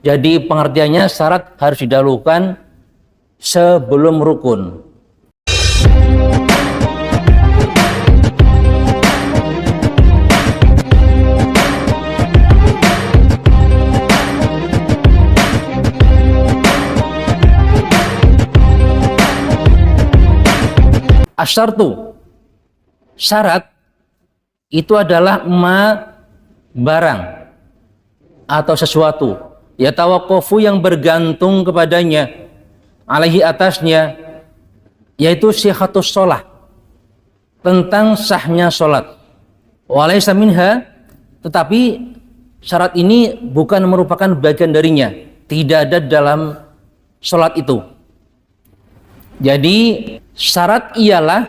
Jadi pengertiannya syarat harus didahulukan sebelum rukun. Asyartu, syarat itu adalah barang atau sesuatu, ya tawakofu yang bergantung kepadanya, alaihi atasnya, yaitu sihhatus sholah, tentang sahnya sholat. Walaysa minha, tetapi syarat ini bukan merupakan bagian darinya, tidak ada dalam sholat itu. Jadi syarat ialah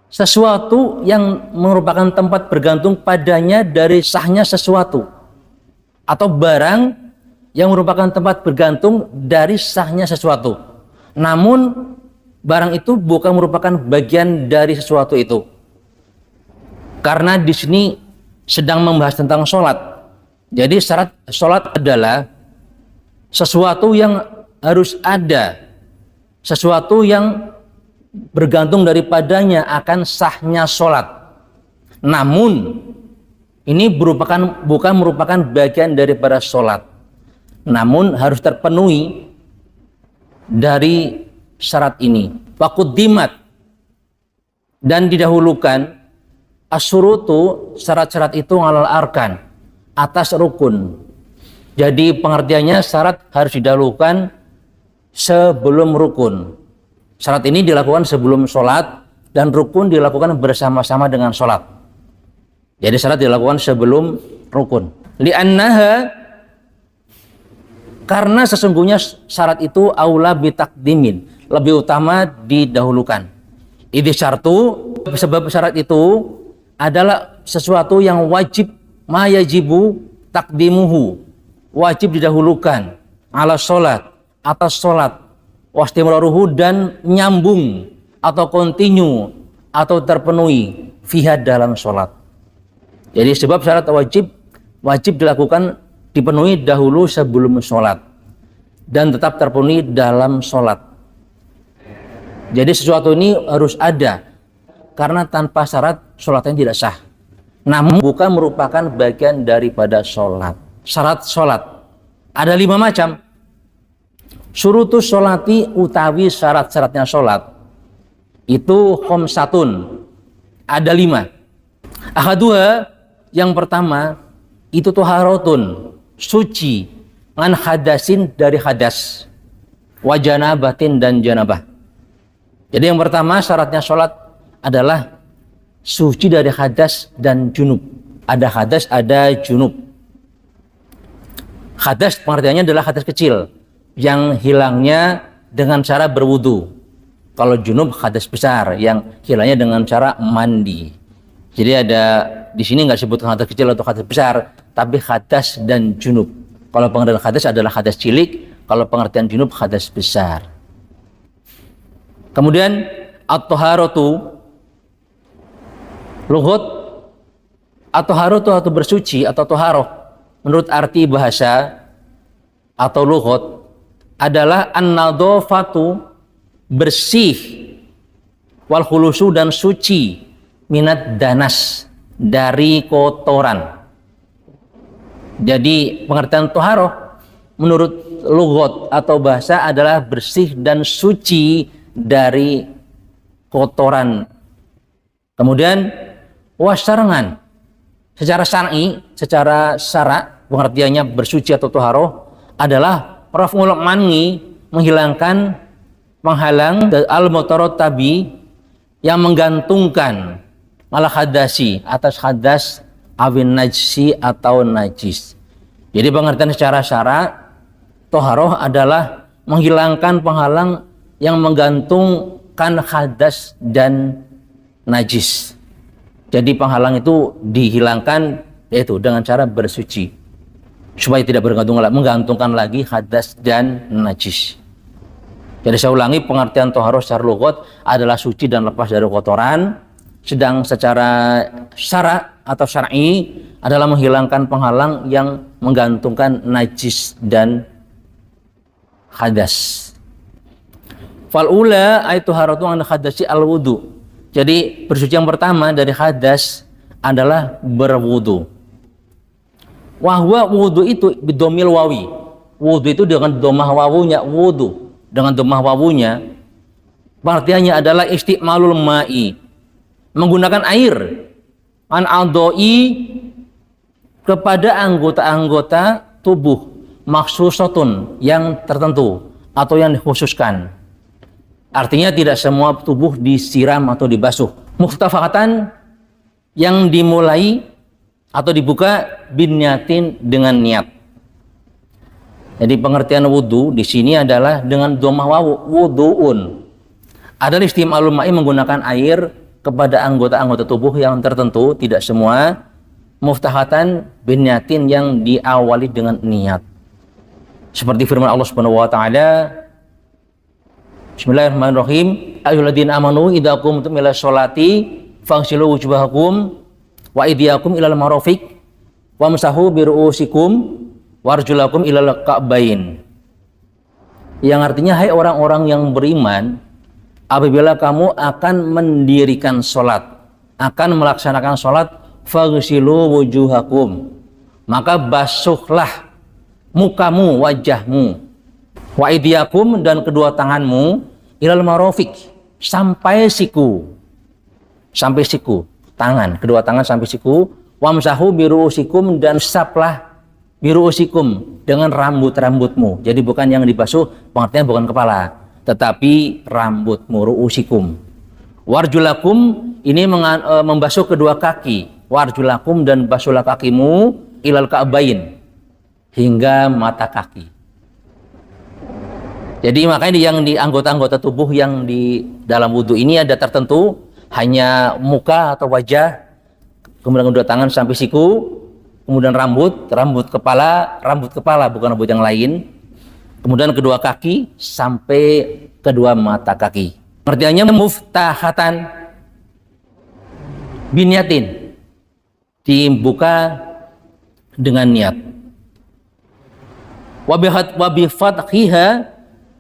sesuatu yang merupakan tempat bergantung padanya dari sahnya sesuatu, atau barang yang merupakan tempat bergantung dari sahnya sesuatu. Namun barang itu bukan merupakan bagian dari sesuatu itu. Karena di sini sedang membahas tentang sholat. Jadi syarat sholat adalah sesuatu yang harus ada, sesuatu yang bergantung daripadanya akan sahnya sholat. Namun ini bukan merupakan bagian daripada sholat, namun harus terpenuhi dari syarat ini. Faquddimat, dan didahulukan asyurutu, syarat-syarat itu alal arkan, atas rukun. Jadi pengertiannya syarat harus didahulukan sebelum rukun. Syarat ini dilakukan sebelum sholat, dan rukun dilakukan bersama-sama dengan sholat. Jadi syarat dilakukan sebelum rukun. Li'annaha, karena sesungguhnya syarat itu aula bitakdimin, lebih utama didahulukan. Idh syartu, sebab syarat itu adalah sesuatu yang wajib, ma yajibu takdimuhu, wajib didahulukan, ala sholat, atas sholat, wastimraruhu, dan nyambung atau kontinu atau terpenuhi fiha, dalam sholat. Jadi sebab syarat wajib dilakukan, dipenuhi dahulu sebelum sholat, dan tetap terpenuhi dalam sholat. Jadi sesuatu ini harus ada, karena tanpa syarat sholatnya tidak sah. Namun bukan merupakan bagian daripada sholat. Syarat sholat ada 5 macam. Syurutus sholati, utawi syarat-syaratnya sholat itu khamsatun, ada 5. Ahaduha, yang pertama itu toharotun, suci, an hadasin, dari hadas, wa janabatin, dan janabah. Jadi yang pertama syaratnya sholat adalah suci dari hadas dan junub. Ada hadas, ada junub. Hadas pengertiannya adalah hadas kecil yang hilangnya dengan cara berwudu. Kalau junub hadas besar yang hilangnya dengan cara mandi. Jadi ada di sini nggak disebutkan hadas kecil atau hadas besar, tapi hadas dan junub. Kalau pengertian hadas adalah hadas cilik, kalau pengertian junub hadas besar. Kemudian at-taharatu, lughut at-taharatu, atau bersuci atau toharoh menurut arti bahasa atau lughut adalah an-nadhafatu, bersih, wal khulusu, dan suci, minat danas, dari kotoran. Jadi pengertian toharoh menurut lughut atau bahasa adalah bersih dan suci dari kotoran. Kemudian wasyarangan, secara syar'i, secara syara, pengertiannya bersuci atau toharoh adalah raf'ul man'i, menghilangkan, menghalang, al-mutarot tabi, yang menggantungkan, malah hadasi, atas hadas, awin najsi, atau najis. Jadi pengertian secara syara, toharoh adalah menghilangkan penghalang yang menggantungkan hadas dan najis. Jadi penghalang itu dihilangkan, yaitu dengan cara bersuci, supaya tidak menggantungkan lagi hadas dan najis. Jadi saya ulangi, pengertian toharoh secara lughut adalah suci dan lepas dari kotoran, sedang secara syara atau syar'i adalah menghilangkan penghalang yang menggantungkan najis dan hadas. Fal ula aitu haratu an hadasi al wudu. Jadi bersuci yang pertama dari hadas adalah berwudu. Wahwa wudu itu bidomil wawi. Wudu itu dengan domah wawunya, wudu dengan domah wawunya. Artinya adalah istimalul ma'i, menggunakan air an adoi kepada anggota-anggota tubuh maksusatun yang tertentu atau yang dikhususkan. Artinya tidak semua tubuh disiram atau dibasuh. Muftafakatan yang dimulai atau dibuka binyatin dengan niat. Jadi pengertian wudu di sini adalah dengan domah wawu, wuduun. Adalah istimalul ma'i, menggunakan air kepada anggota-anggota tubuh yang tertentu, tidak semua. Muftahatan binyatin yang diawali dengan niat. Seperti firman Allah Subhanahu wa taala, Bismillahirrahmanirrahim. Ayyuhalladzina amanu idza qumtum ila sholati faghsilu wujuhakum wa aydiyakum ilal marafiq wamsahu bi ru'usikum warjulakum ilal ka'bain. Yang artinya, hai orang-orang yang beriman, apabila kamu akan mendirikan sholat, akan melaksanakan sholat, faghsilu wujuhakum, maka basuhlah mukamu, wajahmu, wa aydiyakum, dan kedua tanganmu, ilal marafiq, sampai siku, tangan, kedua tangan sampai siku, wamsahu bi ru'usikum, dan saplah biru'usikum, dengan rambut-rambutmu. Jadi bukan yang dibasuh, pengertian bukan kepala, tetapi rambutmu, ru'usikum. Warjulakum, ini membasuh kedua kaki. Warjulakum, dan basuhlah kakimu ilal ka'bain, hingga mata kaki. Jadi makanya yang di anggota-anggota tubuh yang di dalam wudhu ini ada tertentu, hanya muka atau wajah, kemudian kedua tangan sampai siku, kemudian rambut kepala bukan rambut yang lain, kemudian kedua kaki sampai kedua mata kaki. Artinya muftahatan binyatin, dibuka dengan niat. Wabi fathiha,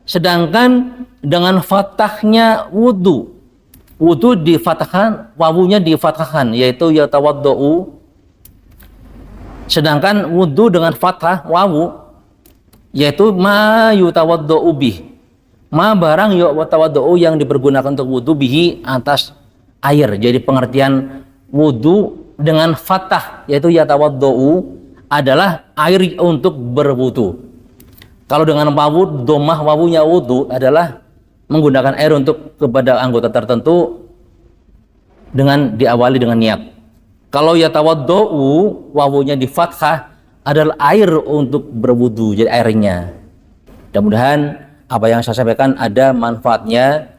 sedangkan dengan fathahnya wudu difathahkan, wawunya difathahkan, yaitu yatawaddau. Sedangkan wudu dengan fathah wawu, yaitu ma yutawaddau bih, ma barang yutawaddau yang dipergunakan untuk wudu, bihi atas air. Jadi pengertian wudu dengan fathah yaitu yatawaddau adalah air untuk berwudu. Kalau dengan wawu, domah wawunya wudu adalah menggunakan air untuk kepada anggota tertentu dengan diawali dengan niat. Kalau yatawaddau, wawunya di fathah, adalah air untuk berwudu, jadi airnya. Mudah-mudahan apa yang saya sampaikan ada manfaatnya.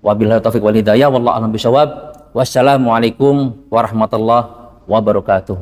Wabillahi taufiq wal hidayah, wallahu a'lam bishawab. Wassalamualaikum warahmatullahi wabarakatuh.